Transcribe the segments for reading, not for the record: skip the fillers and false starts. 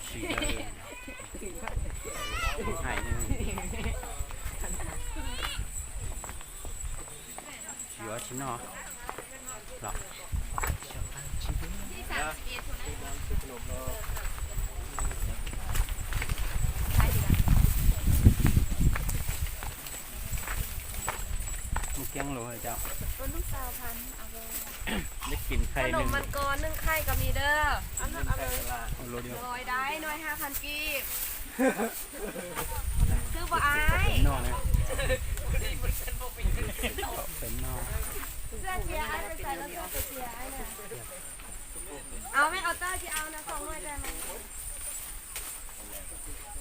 ชีเลยหายเลยชีวะชิ้นเนาะหรอมุกยังโลเลยเจ้าต้นลูกสาวพันเอาเลย ได้กินไข่ ข ห น นึ่ ม ง มันก่อนนึ่งไข่ก็มีเด้อเอาเลยเอาเลย เอาโลเดียว ลอยได้หน่วย5,000กีบซื้อบ่อาย เป็นนอกนะเป็นนอก เสื้อเชียร์ไอ้ไปใส่แล้วเสื้อไปเชียร์ไอ้เนี่ยเอาไม่เอาเต้าที่เอานะ2หน่วยได้ไหม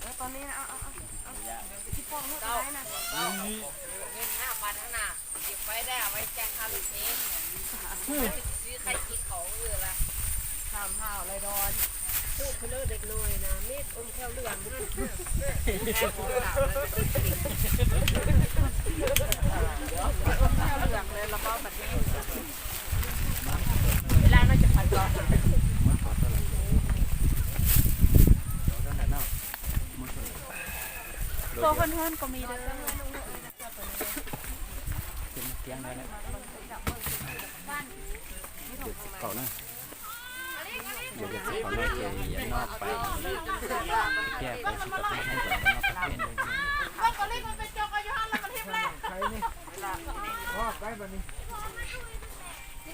แล้วตอนนี้นะเอาที่ปองให้ได้นะเงิน5,000นั่นน่ะเก็บไว้ได้เอาไว้แจ้งค่าลูกเทปซื้อไข่กินเขาละทำห่าวไรดอนสู้เพลเด็กน้อยนะมีดอมแก้วเหลืองนะแก้วเหลืองเลยแล้วก็แบบนี้เวลาเราจะผัดก่อนโตคนเฮิร์นก็มีเด้อ เป็นเตียงได้นะเก่านะเดี๋ยวจะขอแม่เจยันนอกไปแก้ไปชิกับให้ก่อนแล้วมาเป็นเลยก็รีบมันเป็นจอกอายุห้าแล้วมันทิพย์แล้วใครนี่ว่าไปแบบนี้เ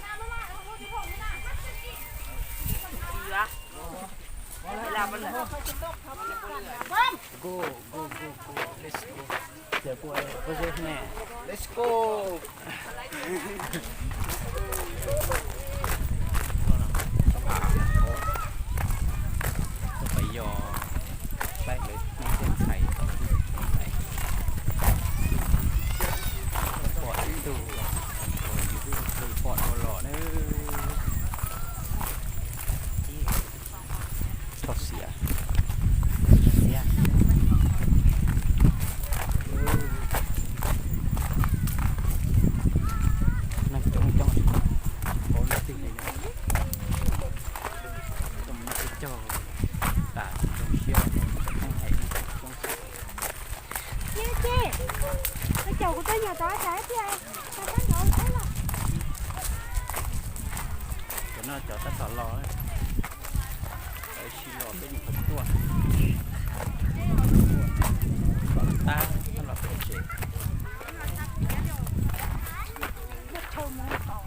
วลามันเลย go let's go เดี๋ยวป่วยก็เจอแม่ let's go จะไปยอไปเลยน้ำเส้นไข่ปอดดูปอดหล่อเนอะทอดเสียนั่งจ้องโอ้ยติดเลยเนี่ยตรงนี้จะจ่อตาตรงเชี่ยวข้างไหนตรง chị cái chầu của tôi giờ tối trái chị ơi sao cái nhậu thế là ตัวน่าจะตัดต่อรอเลยไอชิลอเป็นคนตัวตาสำหรับโอเค thơm nó còn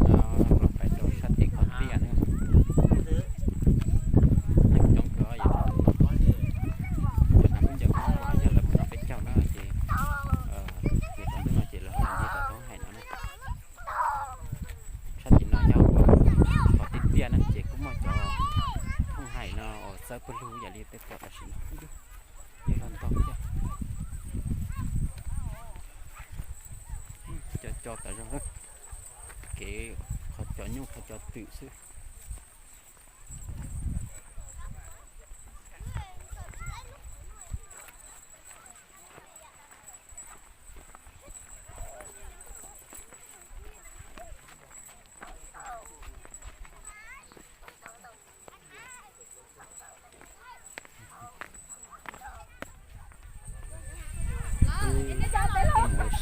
เราไปโดนชัดเอกคนเตี้ยนะนั่งจ้องก็อย่าทำจะมาอย่าหลับเราเป็นเจ้าหน้าเจเกี่ยวกับเรื่องเจเราที่จะต้องให้นะชัดจินน้อยยาวกว่าพอติดเตี้ยนั่นเจก็มาจอต้องให้เนาะเซิร์ฟรู้อย่าเรียกเต็มกับอาชีพอย่าลองต้องจะจอแต่ยังเก๋เขาจอดยุเขาจอดตื่นซื้อ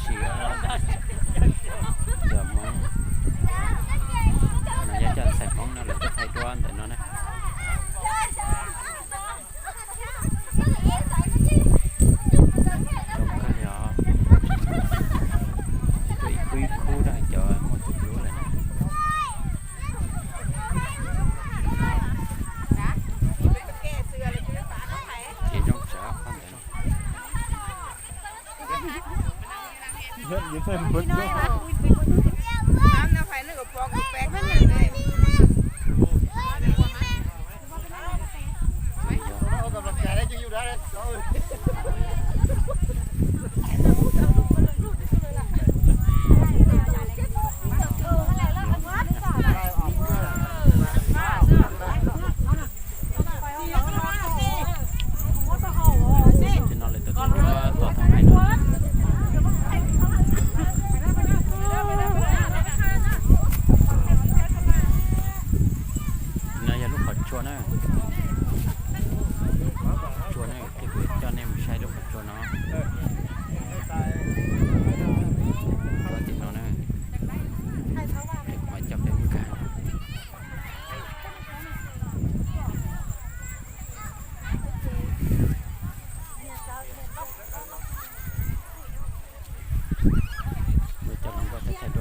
เชียจะมองนายจะใส่มองนั่นหรือจะใส่ด้วนแต่นั่นนะก็ยอคุยคู่ได้จอหมดทุกรู้เลยนะเกี่ยจ้องจ้าความเด่นเยอะเยอะเพิ่มเยอะ น้ำน้ำไฟนึกกับปอกกับแป๊กนั่นเลยเอากับแกได้จะอยู่ได้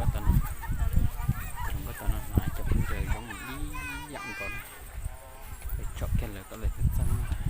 quá tao nói chẳng có tao nói lại cho bên trời giống đi dặn còn phải chọc cái lời có lời thích xăng